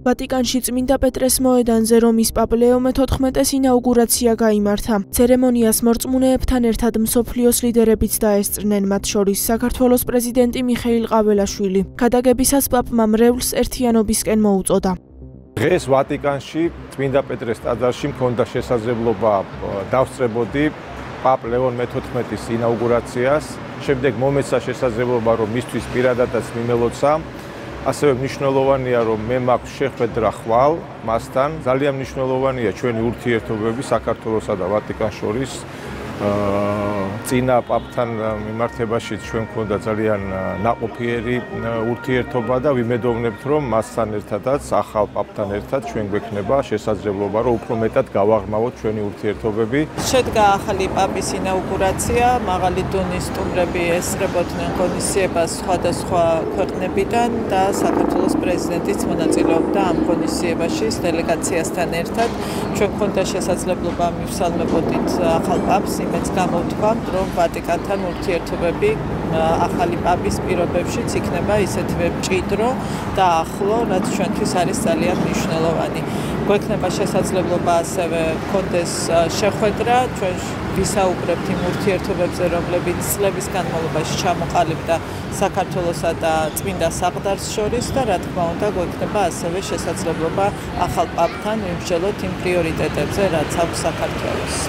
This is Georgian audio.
ვატიკანში წმინდა პეტრეს მოედანზე რომის პაპ ლეო მე-14-ის ინაუგურაცია გაიმართა. ცერემონიას მორწმუნეებთან ერთად მსოფლიოს ლიდერებიც დაესწრნენ, მათ შორის საქართველოს პრეზიდენტი მიხეილ ყაველაშვილი. გადაგებისას პაპმა მრევლს ერთიანობისკენ მოუწოდა. დღეს ვატიკანში წმინდა პეტრეს ტაძარში მქონდა შესაძლებლობა დავსწრებოდი პაპ ლეონ მე-14-ის ინაუგურაციას. შემდეგ მომეცა შესაძლებლობა, რომ მისთვის პირადადაც მიმელოცა. ასევე მნიშვნელოვანია, რომ მე მაქვს შეხვედრა ხვალ მასთან. ძალიან მნიშვნელოვანია ჩვენი ურთიერთობები საქართველოსა და ვატიკანს შორის. წინა პაპთან მიმართებაში ჩვენ გვქონდა ძალიან ნაყოფიერი ურთიერთობა და ვიმედოვნებთ, რომ მასთან ერთადაც ახალ პაპთან ერთად ჩვენ გვექნება შესაძლებლობა, რომ უფრო მეტად გავაღრმავოთ ჩვენი ურთიერთობები. შედგა ახალი პაპის ინაუგურაცია, მაღალი დონის სტუმრები ესწრებოდნენ ღონისძიებას სხვადასხვა ქვეყნებიდან და საქართველოს პრეზიდენტიც მონაწილეობდა ამ ღონისძიებაში დელეგაციასთან ერთად. ჩვენ გვქონდა შესაძლებლობა მივსალმებოდით ახალ პაპს, იმედს გამოვთქვამთ, რომ ვატიკანთან ურთიერთობები ახალი პაპის პირობებშიც იქნება ისეთივე მჭიდრო და ახლო, რაც ჩვენთვის არის ძალიან მნიშვნელოვანი. გვექნება შესაძლებლობა ასევე გქონდეს შეხვედრა, ჩვენ ვისაუბრებთ იმ ურთიერთობებზე, რომლებიც წლების განმავლობაში ჩამოყალიბდა საქართველოსა და წმინდა საყდარს შორის და რა თქმა უნდა გვექნება ასევე შესაძლებლობა ახალ პაპთან ვიმსჯელოთ იმ პრიორიტეტებზე, რაც აქვს საქართველოს.